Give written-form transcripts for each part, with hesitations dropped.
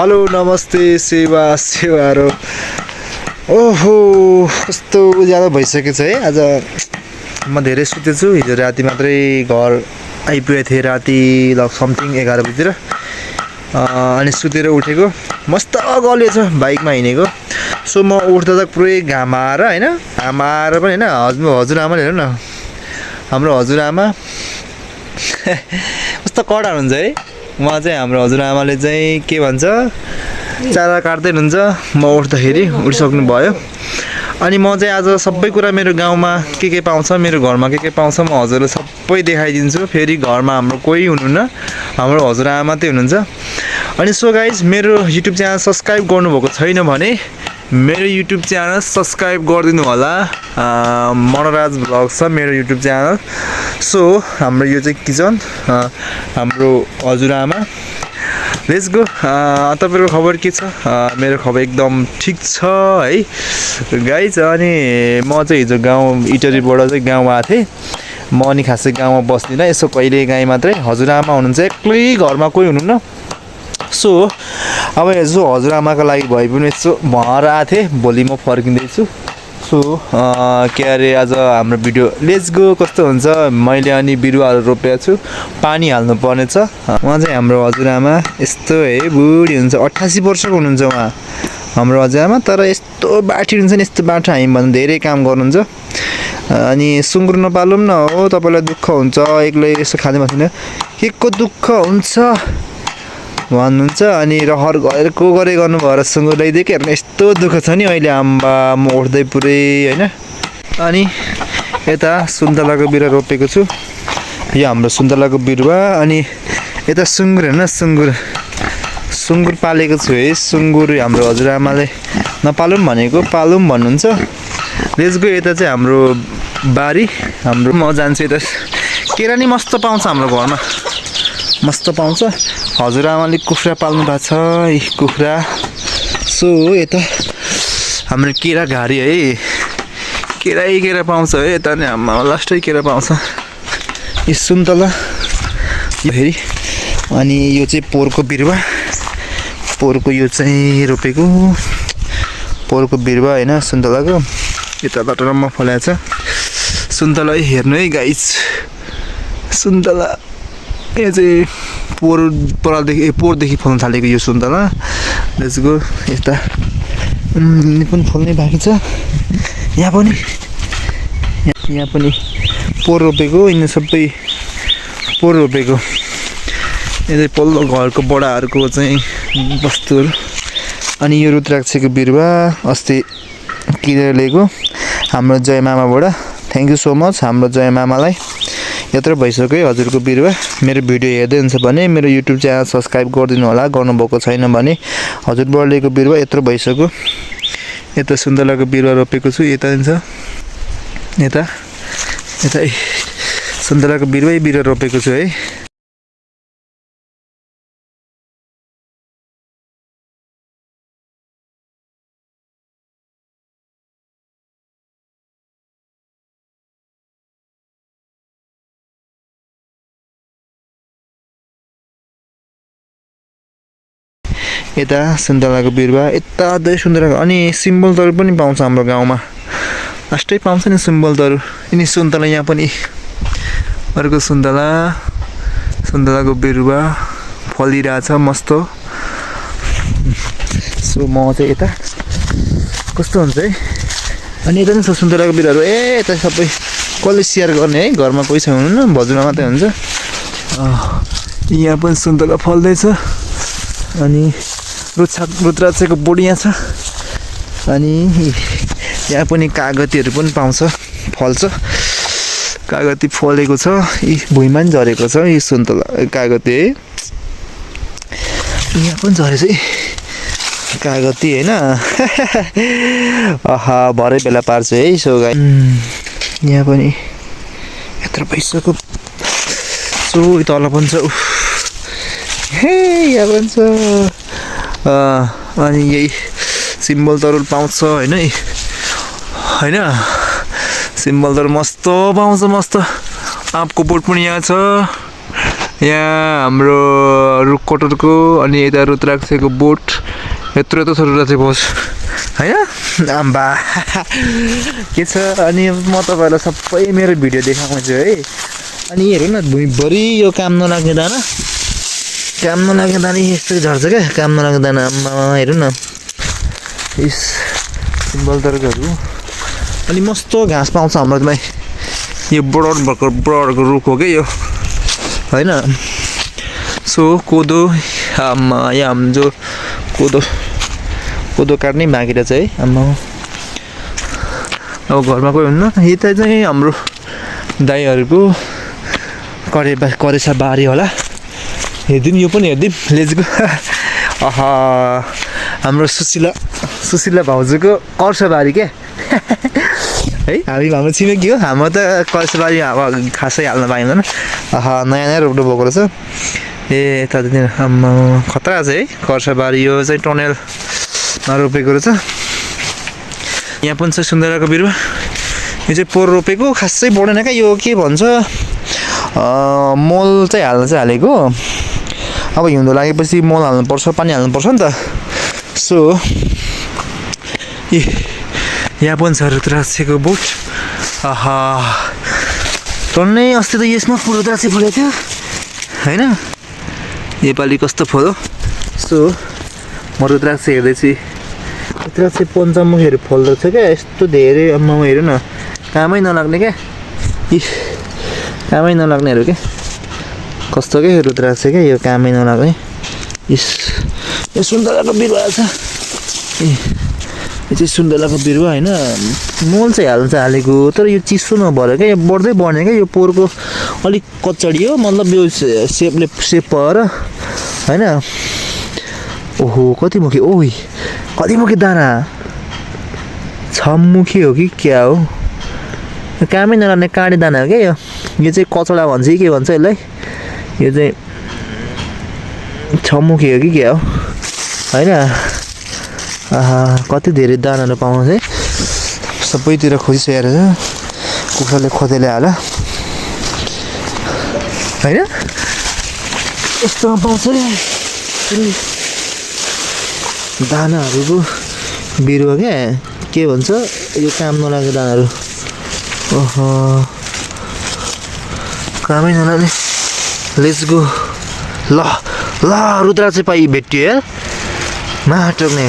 Hello नमस्ते सेवा सेवारो ओहो कस्तो उज्यालो भइसकेको छ है। आज म धेरै सुतेछु, हिजो राति मात्रै घर आइपुगेको थिएँ राति समथिङ 11 बजीतिर अनि सुतेर उठेको मस्त गलिएछ बाइकमा हिँडेको। सो म उठ्दा त पुरै घाम आएर हैन, घाम आएर पनि हैन हजुरआमाले हेर्नु न, हाम्रो हजुरआमा कस्तो कडा हुनुहुन्छ है। उहाँ चाहिँ हाम्रो हजुरआमाले चाहिँ के भन्छ चारा काट्दै हुनुहुन्छ म उठ्दाखेरि, उठिसक्नु भयो। अनि म चाहिँ आज सबै कुरा मेरो गाउँमा के पाउँछ, मेरो घरमा के पाउँछ म हजुरलाई सबै देखाइदिन्छु। फेरि घरमा हाम्रो कोही हुनुहुन्न, हाम्रो हजुरआमा मात्रै हुनुहुन्छ। अनि सो गाइज, मेरो युट्युब च्यानल सब्सक्राइब गर्नुभएको छैन भने मेरो युट्युब च्यानल सब्सक्राइब गरिदिनु होला। मनराज भ्लग छ मेरो युट्युब च्यानल। सो हाम्रो यो चाहिँ किचन, हाम्रो हजुरआमा। Let's go. तपाईँको खबर के छ? मेरो खबर एकदम ठिक छ है गाइज। अनि म चाहिँ हिजो गाउँ इटरीबाट चाहिँ गाउँ आएको थिएँ। म अनि खासै गाउँमा बस्दिनँ, यसो कहिले काहीँ मात्रै। हजुरआमा हुनुहुन्छ, एक्लै घरमा कोही हुनुहुन्न। सो अब यसो हजुरआमाको लागि भए पनि यसो भएर आएको थिएँ, भोलि म फर्किँदैछु। सो के अरे आज हाम्रो भिडियो लेट्स गो कस्तो हुन्छ। मैले अनि बिरुवाहरू रोपेको छु, पानी हाल्नु पर्नेछ। उहाँ चाहिँ हाम्रो हजुरआमा यस्तो है, बुढी हुन्छ, 88 वर्षको हुनुहुन्छ उहाँ हाम्रो हजुरआमा। तर यस्तो बाठी हुन्छ नि, यस्तो बाठो हामीभन्दा धेरै काम गर्नुहुन्छ। अनि सुँगुर नपालौँ न हो, तपाईँलाई दुःख हुन्छ, एक्लै यसो खाँदै बस्दैन, के को दुःख हुन्छ भन्नुहुन्छ। अनि रहर गरेर को गरे गर्नु भएर सुँगुर ल्याइदियो कि हेर्नु, यस्तो दुःख छ नि अहिले। आम्बा म उठ्दै पुरै होइन। अनि यता सुन्तलाको बिरुवा रोपेको छु, यो हाम्रो सुन्तलाको बिरुवा। अनि यता सुँगुर हेर्न, सुँगुर पालेको छु है। सुँगुर हाम्रो हजुरआमाले नपालौँ भनेको पालौँ भन्नुहुन्छ। Let's go. यता चाहिँ हाम्रो बारी, हाम्रो म जान्छु यता। केरा नि मस्त पाउँछ हाम्रो घरमा, मस्त पाउँछ। हजुरआमाले कुखुरा पाल्नु भएको छ है, कुखुरा। सो यता हाम्रो केरा घारी है, केरा पाउँछ है यता नि। आमा लास्टै केरा पाउँछ। यो सुन्तला फेरि। अनि यो चाहिँ पोहोरको बिरुवा, पोहोरको यो चाहिँ रोपेको पोहोरको बिरुवा होइन सुन्तलाको। यताबाट रम्म फलाएको छ सुन्तला। हेर्नु है गाइस, सुन्तला यो चाहिँ पोहोरदेखि फल्न थालेको यो सुन्तला। Let's go. यता पनि फल्नै बाँकी छ, यहाँ पनि पोहोर रोपेको, यिनीहरू सबै पोहोर रोपेको। यो चाहिँ पल्लो घरको बडाहरूको चाहिँ वस्तुहरू। अनि यो रुद्राक्षको बिरुवा अस्ति किनेर ल्याएको हाम्रो जय मामाबाट। थ्याङ्क यू सो मच हाम्रो जय मामालाई। यत्रो भइसक्यो है हजुरको बिरुवा। मेरो भिडियो हेर्दै हुन्छ भने मेरो युट्युब च्यानल सब्सक्राइब गरिदिनु होला, गर्नुभएको छैन भने। हजुरबाट लिएको बिरुवा यत्रो भइसक्यो। यता सुन्तलाको बिरुवा रोपेको छु, यता हुन्छ यता सुन्तलाको बिरुवा रोपेको छु है। यता सुन्तलाको बिरुवा, यता सुन्तलाको। अनि सिम्बल तरुल पनि पाउँछ हाम्रो गाउँमा, लास्टै पाउँछ नि सिम्बल तरुल। यिनी सुन्तला, यहाँ पनि अर्को सुन्तलाको बिरुवा फलिरहेछ मस्त। सो म चाहिँ यता कस्तो हुन्छ है। अनि यता नि छ सुन्तलाको बिरुवाहरू। यता सबै कसले सेयर गर्ने है, घरमा कोही छैन हुनुहुन्न, भजुमा मात्रै हुन्छ। यहाँ पनि सुन्तला फल्दैछ। अनि रुद्राक्षको बोडी यहाँ छ। अनि यहाँ पनि कागतीहरू पनि पाउँछ, फल्छ। कागती फलेको छ, यी भुइँमा पनि झरेको छ यी सुन्तला कागती है। यहाँ पनि झरेछ है कागती होइन। भरे बेला पार्छु है। सो गाई यहाँ पनि यत्रो भइसक्यो। सो तल पनि छ, हे यहाँ पनि छ। अनि यही सिम्बल तरुल पाउँछ होइन, सिम्बल तरुल मस्त पाउँछ, मस्त। आँपको बोट पनि यहाँ छ। यहाँ हाम्रो रुखकटरको अनि यता रुद्राक्षको बोट यत्रो यत्रो छ रुद्राक्ष बोट होइन आम्बा के छ। अनि म तपाईँहरूलाई सबै मेरो भिडियो देखाउँछु है। अनि हेर्नु न भुइँभरि यो काम नलाग्ने दाना यस्तै झर्छ क्या, काम नलाग्ने दाना। आम्मा हेर्नु न इस सिम्बल तर्कहरू। अनि मस्तो घाँस पाउँछ हाम्रोमा, यो बडको रुख हो क्या यो होइन। सो कोदो आम्मा यहाँ हाम्रो कोदो काट्नै बाँकी रहेछ है आम्मा। अब घरमा कोही हुन्न, यता चाहिँ हाम्रो दाइहरूको करेसा बारी होला। हेरिदिउँ यो पनि हेरिदिउँ लेजको। आहा हाम्रो सुशीला भाउजूको कर्सबारी क्या है। हाम्रो छिमेकी हो, हाम्रो त कर्सबारी अब खासै हाल्न पाइँदैन। आहा नयाँ रोप्नु भएको रहेछ। ए यतातिर आम्मा खतरा छ है कर्सबारी। यो चाहिँ टनेलमा रोपेको रहेछ। यहाँ पनि छ सुन्दराको बिरुवा। यो चाहिँ पोहोर रोपेको, खासै बढेन क्या। यो के भन्छ मल चाहिँ हालेको। अब हिउँदो लागेपछि मल हाल्नुपर्छ, पानी हाल्नुपर्छ नि त। सो यहाँ पनि छ रुद्राक्षको बोट। आहा टन्नै अस्ति त यसमा रुद्राक्ष फलेको थियो होइन, नेपाली कस्तो फल्यो। सो म रुद्राक्ष हेर्दैछु, रुद्राक्ष पञ्चमुखीहरू फल्दोरहेछ क्या यस्तो धेरै। अम्मामा हेर्नु न कामै नलाग्ने क्या, कामै नलाग्नेहरू क्या। कस्तो क्या रुद्राक्ष क्या यो कामै नलाग्ने। यो सुन्तलाको बिरुवा छ, यो चाहिँ सुन्तलाको बिरुवा होइन। मल चाहिँ हालेको, तर यो चिसो नभएर क्या, यो बढ्दै बढ्ने क्या। यो पोहोरको अलिक कचडी हो, मतलब यो सेप भएर होइन। ओहो कतिमुखी, कतिमुखी दाना, 6 मुखी हो कि क्या हो, कामै नलाग्ने काँडे दाना हो क्या यो। यो चाहिँ कचडा भन्छ कि के भन्छ यसलाई। यो चाहिँ 6 मुखी हो कि क्या हो होइन। आहा कति धेरै दानाहरू पाउँछ है, सबैतिर खोजिसकेर छ। कुखुराले खोदेले हाल होइन, यस्तोमा पाउँछ दानाहरूको बिरुवा क्या। के भन्छ यो काम नलाग्ने दानाहरू। ओहो कामै नलाग्ने। Let's go. ल रुद्राक्ष पाइ भेटियो यार, माटोक्ने।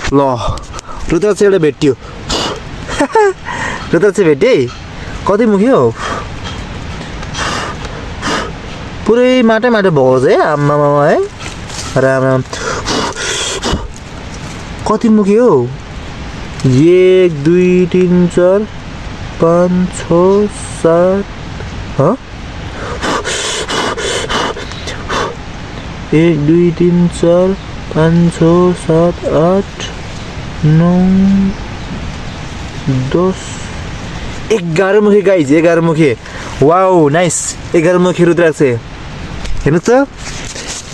ल रुद्राक्ष एउटा भेटियो। रुद्राक्ष भेट्यो है। कति मुखी हो, पुरै माटो भएको छ है आम्मामा है। राम कति मुखी हो, 1 2 3 4 5 6 7 1 2 3 4 5 6 7 8 9 10 11 मुखी गाइज, 11 मुखी। वाउ नाइस, 11 मुखी रुद्राक्ष हेर्नु त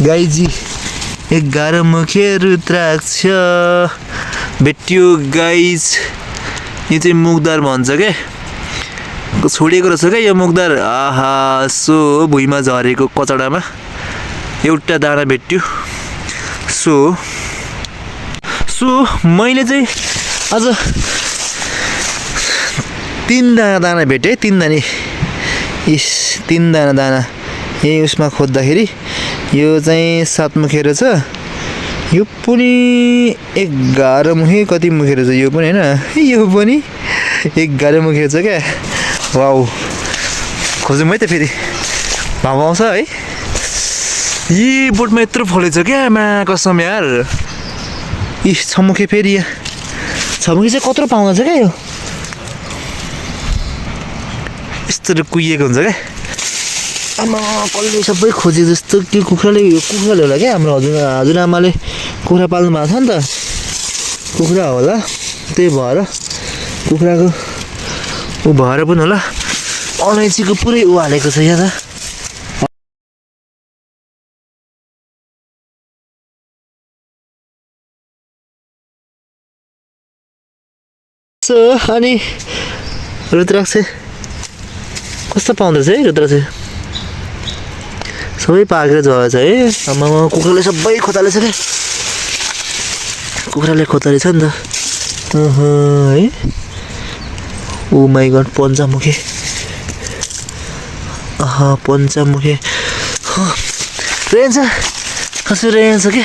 गाइजी। 11 मुखी रुद्राक्ष भेटियो गाइज। यो चाहिँ मुखदार भन्छ क्या, छोडेको रहेछ क्या यो मुखदार। आहा सो भुइँमा झरेको कचडामा एउटा दाना भेट्यो। सो मैले चाहिँ आज 3 दाना भेटेँ, 3 दाना। 3 दाना यही उसमा खोज्दाखेरि यो चाहिँ 7 मुखी रहेछ। यो पनि 11 मुखी, कति मुखी रहेछ यो पनि होइन। यो पनि 11 मुखी रहेछ क्या। वाउ खोजौँ है त फेरि, भाउ आउँछ है। यी बोटमा यत्रो फलेछ क्या, मा कसम यार। 6 मुखी फेरि, 6 मुखी चाहिँ कत्रो पाउँछ क्या यो, यस्तो कुहिएको हुन्छ क्या। आमा कसले सबै खोजे जस्तो। त्यो कुखुराले होला क्या। हाम्रो हजुरआमाले कुखुरा पाल्नु भएको छ नि त, कुखुरा होला, त्यही भएर कुखुराको भएर पनि होला अलैँचीको पुरै हालेको छ यहाँ त। अनि रुद्राक्ष कस्तो पाउँदो रहेछ है रुद्र चाहिँ सबै पाकेर झरेछ है आमामा कुखुराले सबै खोतालेछ क्या कुखुराले खोतालेछ नि त है ओ माई गड पन्चामुखी पन्चामुखी रहेछ कसरी रहेछ के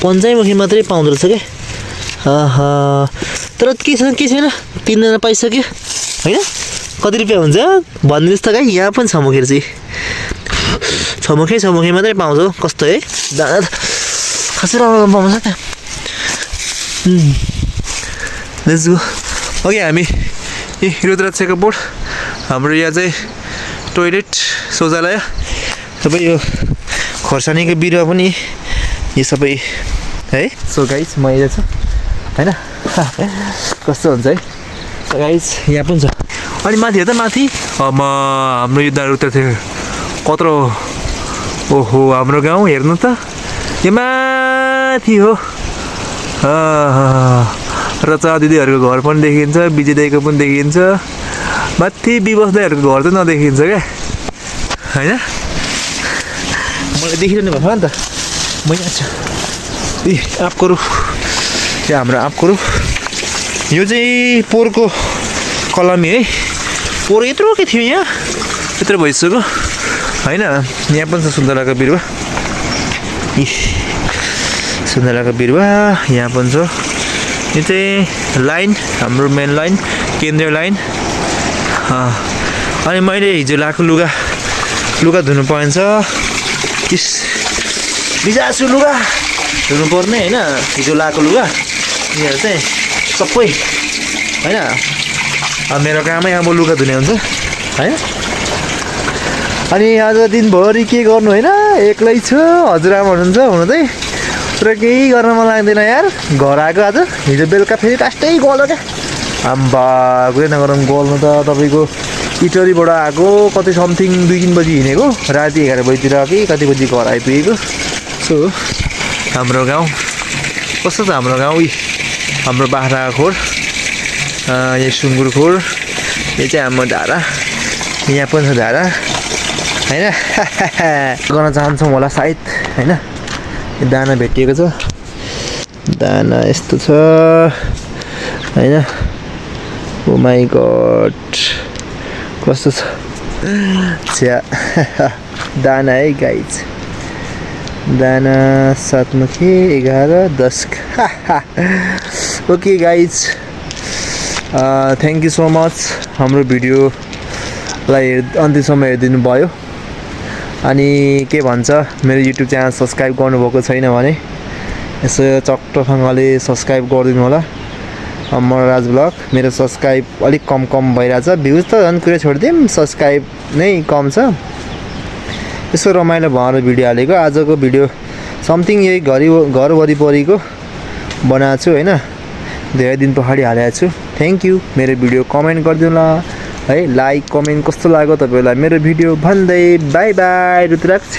पन्चामुखी मात्रै पाउँदो रहेछ क्या तर के छैन 3 जना पाइसक्यो होइन कति रुपियाँ हुन्छ भनिदिनुहोस् त गाई यहाँ पनि छमुखेर चाहिँ छमुखे मात्रै पाउँछ कस्तो है दाना खासै राम्रो पाउँछ त्यहाँ लेट्स गो ओके हामी ए रुद्राक्षको बोर्ड हाम्रो यहाँ चाहिँ टोइलेट शौचालय सबै यो खोर्सानीको बिरुवा पनि यो सबै है सो गाइस म यहाँ छु होइन कस्तो हुन्छ है सो गाइस यहाँ पनि छ अनि माथि हेर त माथि हाम्रो यो दारुता थियो कत्रो ओहो हाम्रो गाउँ हेर्नु त यो माथि हो रचा दिदीहरूको घर पनि देखिन्छ विजय दाइको पनि देखिन्छ माथि विवश दाइहरूको घर चाहिँ नदेखिन्छ क्या होइन मलाई देखिरहनु भएको नि त म यहाँ छु ए आँपको रुख यो हाम्रो आँपको रुख यो चाहिँ पोहोरको कलमी है पोहोर यत्रो के थियो यहाँ यत्रो भइसक्यो होइन यहाँ पनि छ सुन्तलाको बिरुवा सुन्तलाको बिरुवा यहाँ पनि छ यो चाहिँ लाइन हाम्रो मेन लाइन केन्द्रीय लाइन अनि मैले हिजो लगाएको लुगा धुनु पर्छ इस बिजासु लुगा धुनु पर्ने होइन हिजो लगाएको लुगा यिनीहरू चाहिँ सबै होइन अब मेरो कामै अब लुगा धुने हुन्छ होइन अनि आज दिनभरि के गर्नु होइन एक्लै छु हजुरआमा हुनुहुन्छ हुनु चाहिँ तर केही गर्न मन लाग्दैन यार घर आएको आज हिजो बेलुका फेरि टास्टै गल्यो क्या आम्बा कुरै नगरौँ गल्नु त तपाईँको इटरीबाट आएको कति समथिङ 2-3 बजी हिँडेको राति 11 बजीतिर कि कति बजी घर आइपुगेको सो हाम्रो गाउँ कस्तो छ हाम्रो गाउँ हाम्रो बाख्राको खोर यो सुँगुर खोर यो चाहिँ हाम्रो धारा यहाँ पनि छ धारा होइन गर्न चाहन्छौँ होला सायद होइन दाना भेटिएको छ दाना यस्तो छ होइन ओ माई गड कस्तो छ छ्या दाना है गाइज दाना 7 मुखी 11 10 okay guys thank you so much हाम्रो भिडियोलाई अन्तिमसम्म हेरिदिनु भयो अनि के भन्छ मेरो युट्युब च्यानल सब्सक्राइब गर्नुभएको छैन भने यसो चट्टसँगले सब्सक्राइब गरिदिनु होला अमरराज ब्लग मेरो सब्सक्राइब अलिक कम भइरहेछ भ्युज त झन् कुरै छोडिदिउँ सब्सक्राइब नै कम छ यसो रमाइलो भएर भिडियो हालेको आजको भिडियो समथिङ यही घर वरिपरिको बनाएको छु होइन धेरै दिन पछाडि हालेको छु थ्याङ्क यू मेरो भिडियो कमेन्ट गरिदिनु होला है लाइक कमेन्ट कस्तो लाग्यो तपाईँहरूलाई मेरो भिडियो भन्दै बाई बाई रुद्राक्ष